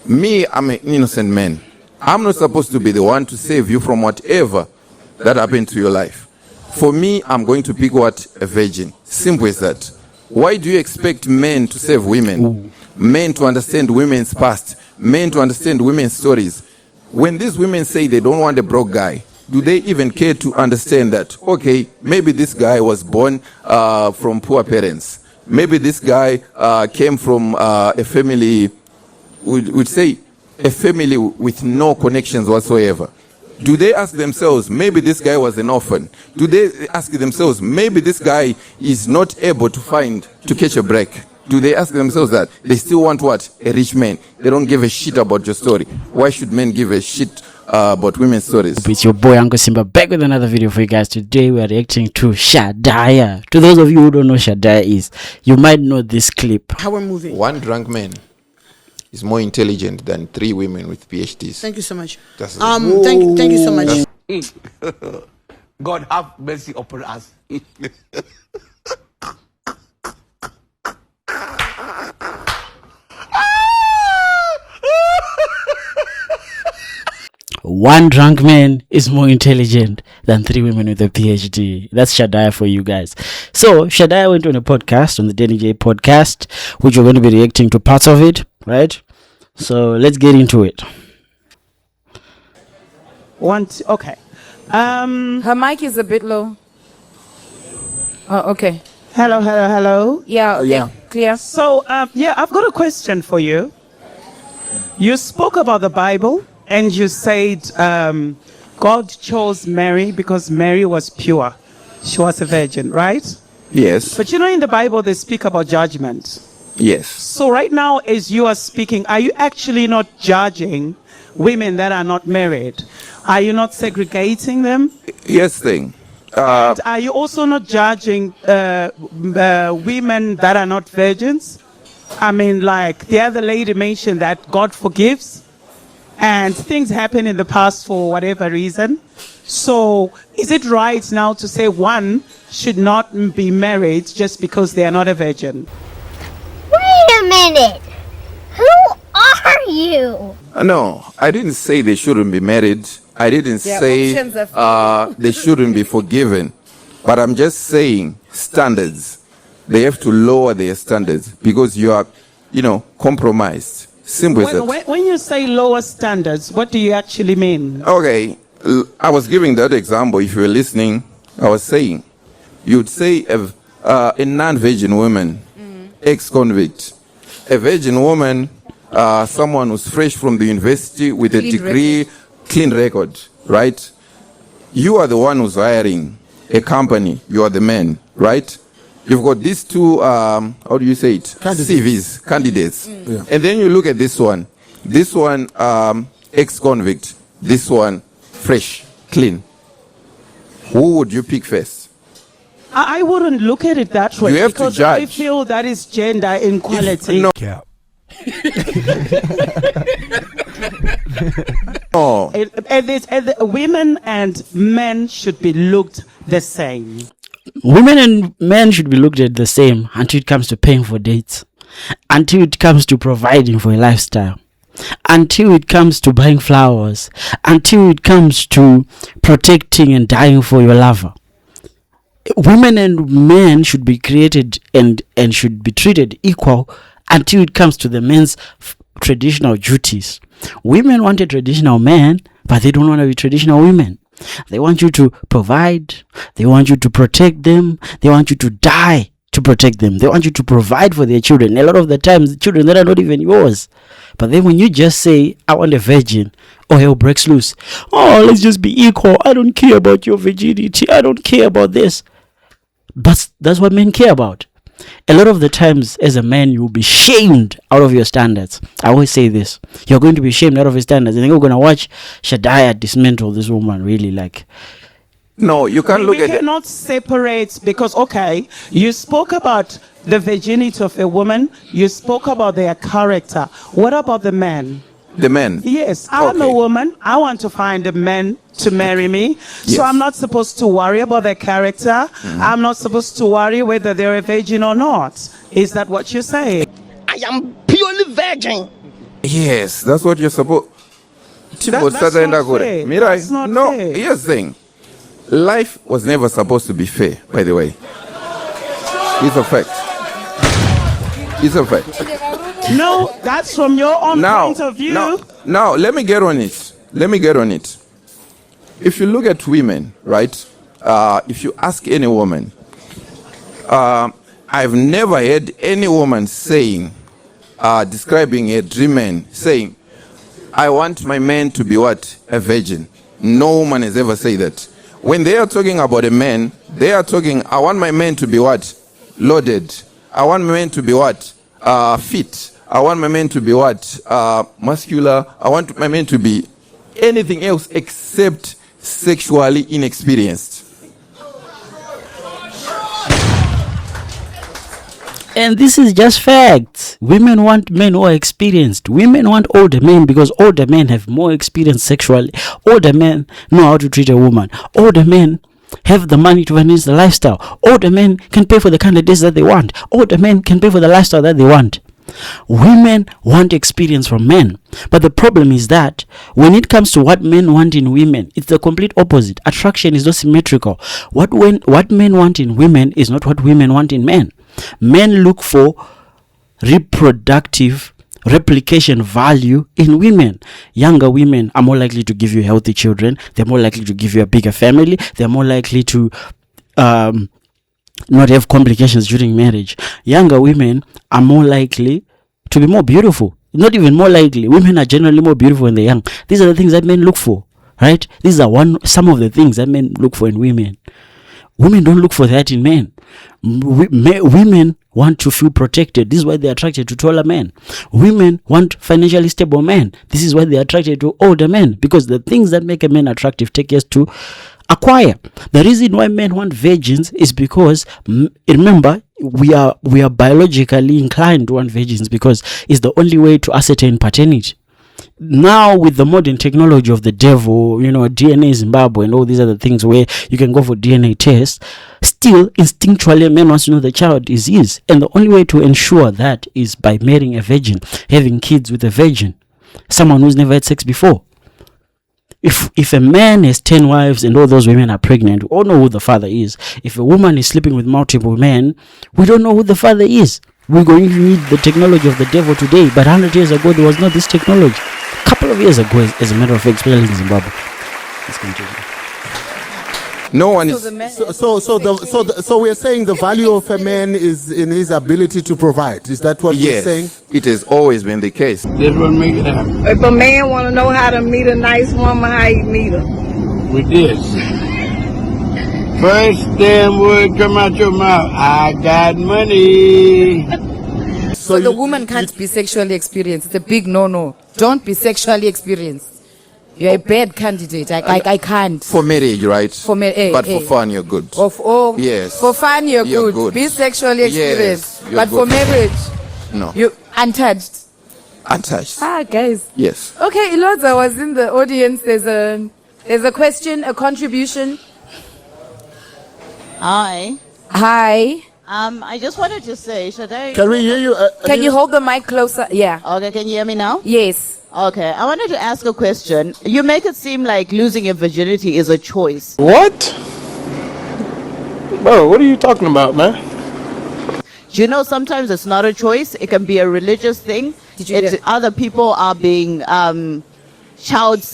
Me, I'm an innocent man. I'm not supposed to be the one to save you from whatever that happened to your life. For me, I'm going to pick what? A virgin. Simple as that. Why do you expect men to save women? Ooh. Men to understand women's past. Men to understand women's stories. When these women say they don't want a broke guy, do they even care to understand that, okay, maybe this guy was born from poor parents. Maybe this guy came from a family, we'd say, a family with no connections whatsoever. Do they ask themselves, maybe this guy was an orphan? Do they ask themselves, maybe this guy is not able to catch a break? Do they ask themselves that? They still want what? A rich man. They don't give a shit about your story. Why should men give a shit about women's stories? It's your boy Uncle Simba back with another video for you guys. Today we are reacting to Shadaya. To those of you who don't know Shadaya is, you might know this clip. How we're moving. One drunk man is more intelligent than 3 women with PhDs. Thank you so much. Thank you so much. God have mercy upon us. One drunk man is more intelligent than 3 women with a PhD. That's Shadaya for you guys. So Shadaya went on a podcast, on the Denny J podcast, which we're going to be reacting to parts of it, right? So let's get into it. Okay. Her mic is a bit low. Oh, okay. Hello. Yeah. Clear. So, I've got a question for you. You spoke about the Bible and you said God chose Mary because Mary was pure. She was a virgin, right? Yes. But in the Bible, they speak about judgment. Yes. So right now, as you are speaking, are you actually not judging women that are not married? Are you not segregating them? Yes, thing. And are you also not judging women that are not virgins? I mean, like the other lady mentioned that God forgives and things happen in the past for whatever reason. So is it right now to say one should not be married just because they are not a virgin? Wait a minute. Who are you? No, I didn't say they shouldn't be married. I didn't say they shouldn't be forgiven. But I'm just saying standards. They have to lower their standards because you are, compromised. Simple as that. When you say lower standards, what do you actually mean? Okay, I was giving that example. If you were listening, I was saying, you'd say a non-virgin woman, ex-convict. A virgin woman, someone who's fresh from the university with a degree, clean record, right? You are the one who's hiring a company. You are the man, right? You've got these two, how do you say it? CVs, candidates. Yeah. And then you look at this one. This one, ex-convict. This one, fresh, clean. Who would you pick first? I wouldn't look at it that way. You have to judge. I feel that is gender inequality. No. Oh. And women and men should be looked the same. Women and men should be looked at the same until it comes to paying for dates, until it comes to providing for a lifestyle, until it comes to buying flowers, until it comes to protecting and dying for your lover. Women and men should be created and should be treated equal until it comes to the men's traditional duties. Women want a traditional man, but they don't want to be traditional women. They want you to provide. They want you to protect them. They want you to die to protect them. They want you to provide for their children. A lot of the times, the children that are not even yours. But then when you just say, I want a virgin, or hell breaks loose. Oh, let's just be equal. I don't care about your virginity. I don't care about this. But that's what men care about. A lot of the times, as a man, you'll be shamed out of your standards. I always say this. You're going to be shamed out of your standards. And then we're going to watch Shadaya dismantle this woman, really, like. No, you can't look at it. We cannot separate because, okay, you spoke about the virginity of a woman. You spoke about their character. What about the man? The men? Yes, I'm a woman. I want to find a man to marry me. Yes. So I'm not supposed to worry about their character. Mm-hmm. I'm not supposed to worry whether they're a virgin or not. Is that what you're saying? I am purely virgin. Yes, that's what you're supposed. That's not fair. That's not No, fair. here's the thing. Life was never supposed to be fair, by the way. It's a fact. It's a fact. No, that's from your own point of view. Now, let me get on it. If you look at women, right? If you ask any woman, I've never heard any woman saying, describing a dream man, saying, I want my man to be what? A virgin. No woman has ever said that. When they are talking about a man, they are talking, I want my man to be what? Loaded. I want my man to be what? Fit. I want my man to be what? Muscular. I want my man to be anything else except sexually inexperienced. And this is just facts. Women want men who are experienced. Women want older men because older men have more experience sexually. Older men know how to treat a woman. Older men have the money to finance the lifestyle. Older men can pay for the kind of dates that they want. Older men can pay for the lifestyle that they want. Women want experience from men. But the problem is that when it comes to what men want in women, it's the complete opposite. Attraction is not symmetrical. What men want in women is not what women want in men. Men look for reproductive replication value in women. Younger women are more likely to give you healthy children. They're more likely to give you a bigger family. They're more likely to not have complications during marriage. Younger women are more likely to be more beautiful. Not even more likely. Women are generally more beautiful when they're young. These are the things that men look for, right? These are some of the things that men look for in women. Women don't look for that in men. Women want to feel protected. This is why they're attracted to taller men. Women want financially stable men. This is why they're attracted to older men. Because the things that make a man attractive take years to acquire. The reason why men want virgins is because, remember, we are biologically inclined to want virgins because it's the only way to ascertain paternity. Now with the modern technology of the devil, DNA Zimbabwe and all these other things where you can go for DNA tests, still instinctually a man wants to know the child is his. And the only way to ensure that is by marrying a virgin, having kids with a virgin, someone who's never had sex before. If a man has 10 wives and all those women are pregnant, we all know who the father is. If a woman is sleeping with multiple men, we don't know who the father is. We're going to need the technology of the devil today, but 100 years ago there was not this technology. A couple of years ago, as a matter of fact, especially in Zimbabwe. Let's continue. No one is. So we're saying the value of a man is in his ability to provide. Is that what you're saying? It has always been the case. This will make it happen. If a man want to know how to meet a nice woman, how you meet her? With this. First damn word come out your mouth. I got money. So the woman can't be sexually experienced. It's a big no-no. Don't be sexually experienced. You're a bad candidate. I can't. For marriage, right? For marriage. But for fun, you're good. Yes. For fun, you're good. Be sexually experienced. Yes, but good. for marriage, no. You're untouched. Untouched. Guys. Yes. Okay, Iloza was in the audience. There's a question, a contribution. Hi. I just wanted to say, Shadaya. Can we hear you? Can you hold the mic closer? Yeah. Okay, can you hear me now? Yes. Okay, I wanted to ask a question. You make it seem like losing your virginity is a choice. What? Bro, what are you talking about, man? Do you know sometimes it's not a choice? It can be a religious thing. Other people are being child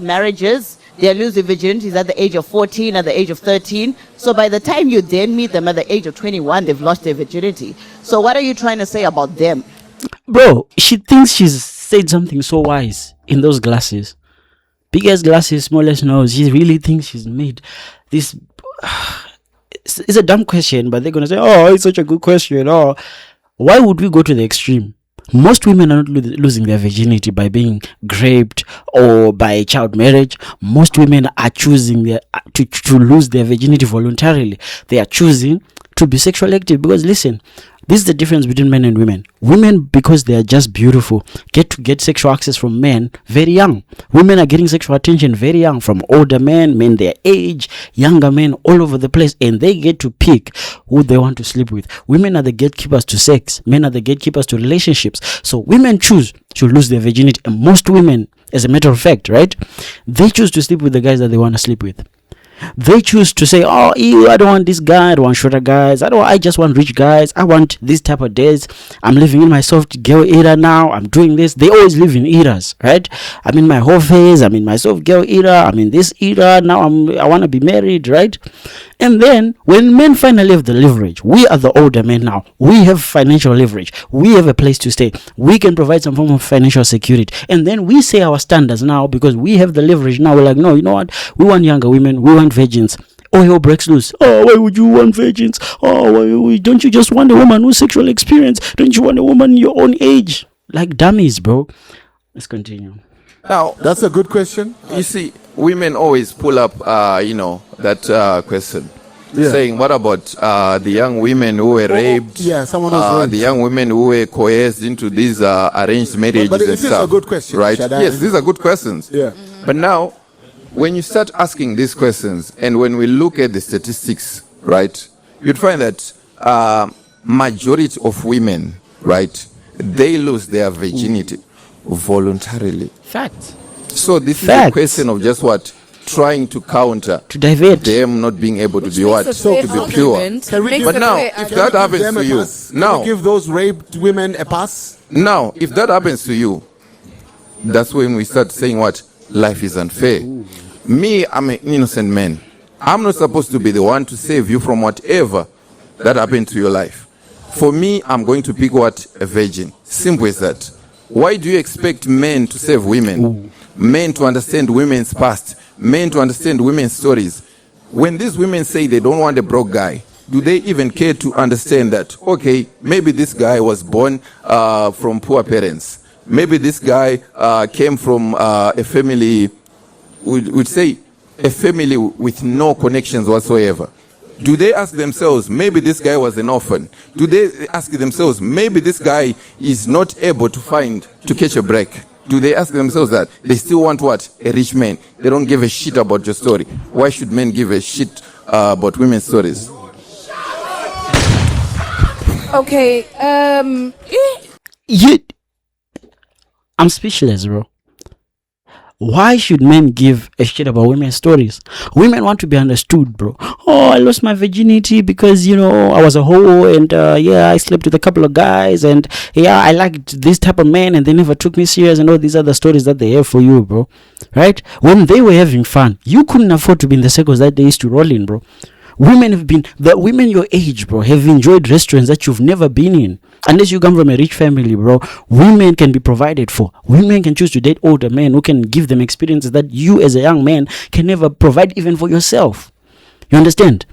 marriages. They're losing virginities at the age of 14, at the age of 13. So by the time you then meet them at the age of 21, they've lost their virginity. So what are you trying to say about them? Bro, she thinks she's said something so wise in those glasses. Biggest glasses, smallest nose. She really thinks she's made this. It's a dumb question, but they're going to say, oh, it's such a good question. Oh, why would we go to the extreme? Most women are not losing their virginity by being raped or by child marriage. Most women are choosing to lose their virginity voluntarily. They are choosing to be sexually active. Because listen, this is the difference between men and women. Women, because they are just beautiful, get sexual access from men very young. Women are getting sexual attention very young from older men their age, younger men, all over the place, and they get to pick who they want to sleep with. Women are the gatekeepers to sex. Men are the gatekeepers to relationships. So women choose to lose their virginity, and most women, as a matter of fact, right, they choose to sleep with the guys that they want to sleep with. They choose to say, oh, ew, I don't want this guy, I don't want shorter guys, I just want rich guys, I want this type of days, I'm living in my soft girl era now, I'm doing this. They always live in eras, right? I'm in my whole phase, I'm in my soft girl era, I'm in this era, now I want to be married, right? And then when men finally have the leverage, we are the older men now, we have financial leverage, we have a place to stay, we can provide some form of financial security, and then we say our standards now because we have the leverage now. We're like, no, you know what, we want younger women, we want virgins. Oh, hell breaks loose. Oh, why would you want virgins? Oh, don't you just want a woman with sexual experience? Don't you want a woman your own age? Like dummies, bro. Let's continue. Now, that's a good question. You see, women always pull up, that question. Yeah. Saying, what about the young women who were raped? Yeah, someone was raped. The young women who were coerced into these arranged marriages but and stuff. This is a good question, right? Shadaya. Yes, these are good questions. Yeah. But now, when you start asking these questions, and when we look at the statistics, right, you'd find that majority of women, right, they lose their virginity voluntarily. Fact. So this is a question of just what? Trying to counter, to divert them not being able to be what? To be pure. But now, if that happens to you, now give those raped women a pass. Now, if that happens to you, that's when we start saying what? Life is unfair. Ooh. Me, I'm an innocent man. I'm not supposed to be the one to save you from whatever that happened to your life. For me, I'm going to pick what? A virgin. Simple as that. Why do you expect men to save women? Ooh. Men to understand women's past? Men to understand women's stories? When these women say they don't want a broke guy, do they even care to understand that, okay, maybe this guy was born from poor parents. Maybe this guy came from a family, we'd say a family with no connections whatsoever. Do they ask themselves, maybe this guy was an orphan? Do they ask themselves, maybe this guy is not able to catch a break? Do they ask themselves that? They still want what? A rich man. They don't give a shit about your story. Why should men give a shit about women's stories? Okay, I'm speechless, bro. Why should men give a shit about women's stories? Women want to be understood, bro. Oh, I lost my virginity because, I was a hoe and, I slept with a couple of guys and, I liked this type of man and they never took me serious and all these other stories that they have for you, bro. Right? When they were having fun, you couldn't afford to be in the circles that they used to roll in, bro. The women your age, bro, have enjoyed restaurants that you've never been in. Unless you come from a rich family, bro, women can be provided for. Women can choose to date older men who can give them experiences that you as a young man can never provide even for yourself. You understand?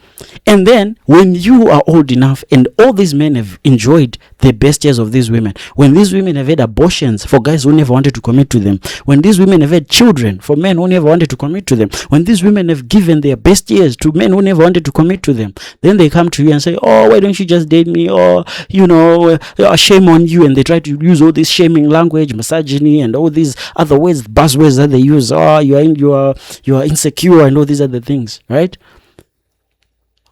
And then when you are old enough and all these men have enjoyed the best years of these women, when these women have had abortions for guys who never wanted to commit to them, when these women have had children for men who never wanted to commit to them, when these women have given their best years to men who never wanted to commit to them, then they come to you and say, oh, why don't you just date me? Or, shame on you. And they try to use all this shaming language, misogyny, and all these other words, buzzwords that they use. Oh, you are insecure and all these other things, right?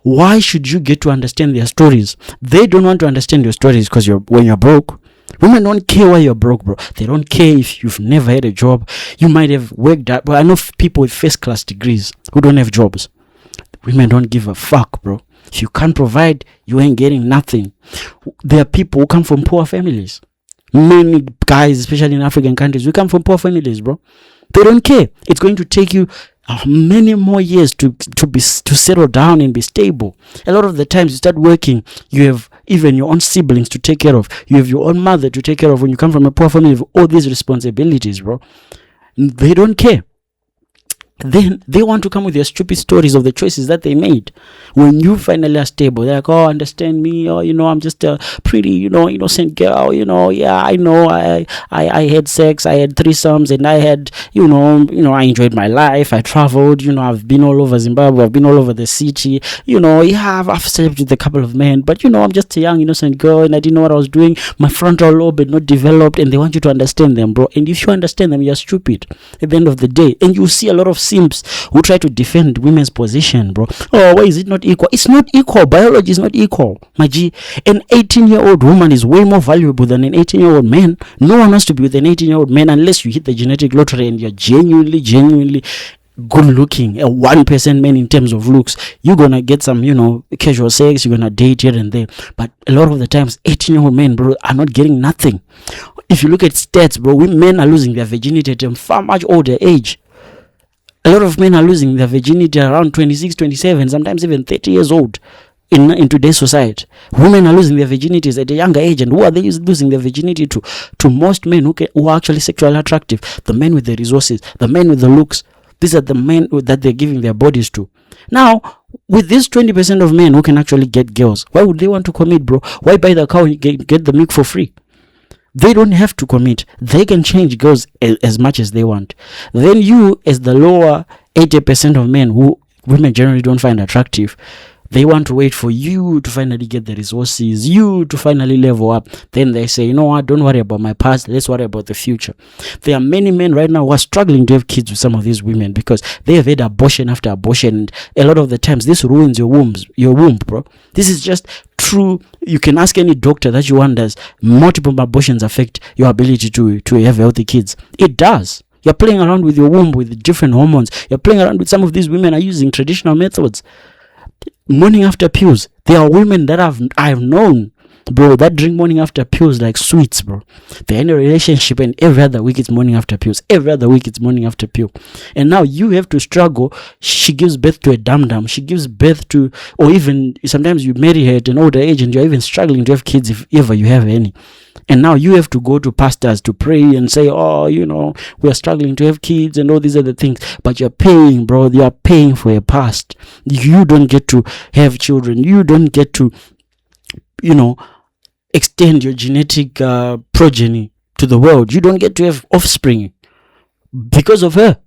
Why should you get to understand their stories? They don't want to understand your stories because when you're broke. Women don't care why you're broke, bro. They don't care if you've never had a job. You might have worked out, but I know people with first class degrees who don't have jobs. Women don't give a fuck, bro. If you can't provide, you ain't getting nothing. There are people who come from poor families. Many guys, especially in African countries, we come from poor families, bro. They don't care. It's going to take you many more years to settle down and be stable. A lot of the times you start working, you have even your own siblings to take care of. You have your own mother to take care of. When you come from a poor family, you have all these responsibilities, bro. They don't care. then they want to come with their stupid stories of the choices that they made. When you finally are stable, they're like, oh, understand me, or I'm just a pretty, innocent girl, yeah, I know, I had sex, I had threesomes, and I had, I enjoyed my life, I traveled, I've been all over Zimbabwe, I've been all over the city, yeah, I've slept with a couple of men, but I'm just a young innocent girl, and I didn't know what I was doing. My frontal lobe had not developed, and they want you to understand them, bro. And if you understand them, you're stupid at the end of the day. And you see a lot of simps who try to defend women's position, bro. Oh, why is it not equal? It's not equal. Biology is not equal, my G. An 18-year-old woman is way more valuable than an 18-year-old man. No one wants to be with an 18-year-old man unless you hit the genetic lottery and you're genuinely good looking, a 1% man in terms of looks. You're gonna get some, casual sex, you're gonna date here and there. But a lot of the times, 18-year-old men, bro, are not getting nothing. If you look at stats, bro, men are losing their virginity at a far much older age. A lot of men are losing their virginity around 26, 27, sometimes even 30 years old in today's society. Women are losing their virginities at a younger age, and who are they losing their virginity to? To most men who are actually sexually attractive, the men with the resources, the men with the looks. These are the men that they're giving their bodies to. Now, with this 20% of men who can actually get girls, why would they want to commit, bro? Why buy the cow and get the milk for free? They don't have to commit. They can change girls as much as they want. Then you, as the lower 80% of men who women generally don't find attractive, they want to wait for you to finally get the resources, you to finally level up. Then they say, you know what, don't worry about my past, let's worry about the future. There are many men right now who are struggling to have kids with some of these women because they have had abortion after abortion, and a lot of the times this ruins your womb, bro. This is just true. You can ask any doctor that you want, does multiple abortions affect your ability to have healthy kids? It does. You're playing around with your womb with different hormones. You're playing around with some of these women are using traditional methods. Morning after pills. There are women that I've known, bro, that drink morning after pills like sweets, bro. They're in a relationship and every other week it's morning after pills. Every other week it's morning after pill. And now you have to struggle. She gives birth to a dum-dum. She gives birth to, or even sometimes you marry her at an older age and you're even struggling to have kids if ever you have any. And now you have to go to pastors to pray and say, oh, we are struggling to have kids and all these other things. But you're paying, bro. You are paying for a past. You don't get to have children. You don't get to, extend your genetic progeny to the world. You don't get to have offspring because of her.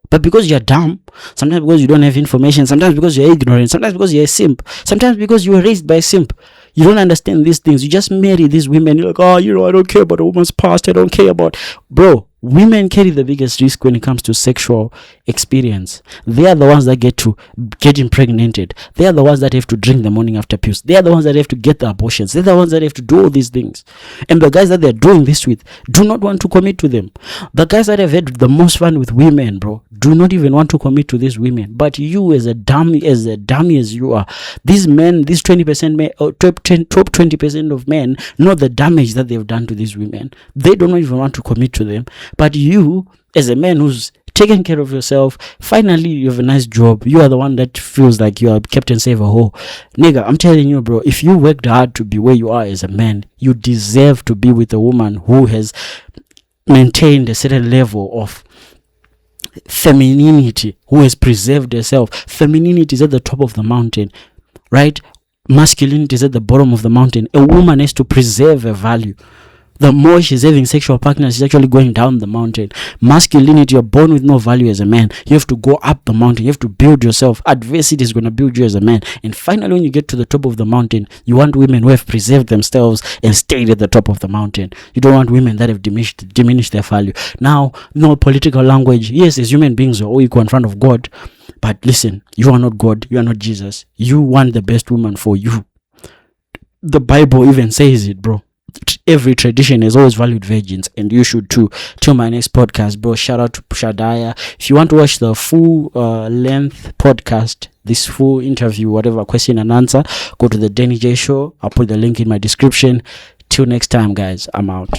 But because you're dumb, sometimes because you don't have information, sometimes because you're ignorant, sometimes because you're a simp, sometimes because you were raised by a simp. You don't understand these things. You just marry these women. You're like, oh, I don't care about a woman's past. I don't care about... Bro, women carry the biggest risk when it comes to sexual experience. They are the ones that get impregnated. They are the ones that have to drink the morning after pills. They are the ones that have to get the abortions. They're the ones that have to do all these things. And the guys that they're doing this with do not want to commit to them. The guys that have had the most fun with women, bro, do not even want to commit to these women. But you, as a dummy as you are, these men, these 20% men, or top 20% of men, know the damage that they've done to these women. They don't even want to commit to them. But you, as a man who's taking care of yourself, finally you have a nice job, you are the one that feels like you are Captain Save a Ho. Nigga, I'm telling you, bro, if you worked hard to be where you are as a man, you deserve to be with a woman who has maintained a certain level of femininity, who has preserved herself. Femininity is at the top of the mountain, right? Masculinity is at the bottom of the mountain. A woman has to preserve her value. The more she's having sexual partners, she's actually going down the mountain. Masculinity, you're born with no value as a man. You have to go up the mountain. You have to build yourself. Adversity is going to build you as a man. And finally, when you get to the top of the mountain, you want women who have preserved themselves and stayed at the top of the mountain. You don't want women that have diminished their value. Now, no political language. Yes, as human beings, we're all equal in front of God. But listen, you are not God. You are not Jesus. You want the best woman for you. The Bible even says it, bro. Every tradition has always valued virgins, and you should too. Till my next podcast, bro. Shout out to Shadaya. If you want to watch the full length podcast, this full interview, whatever, question and answer, go to the Denny J Show. I'll put the link in my description. Till next time, guys, I'm out.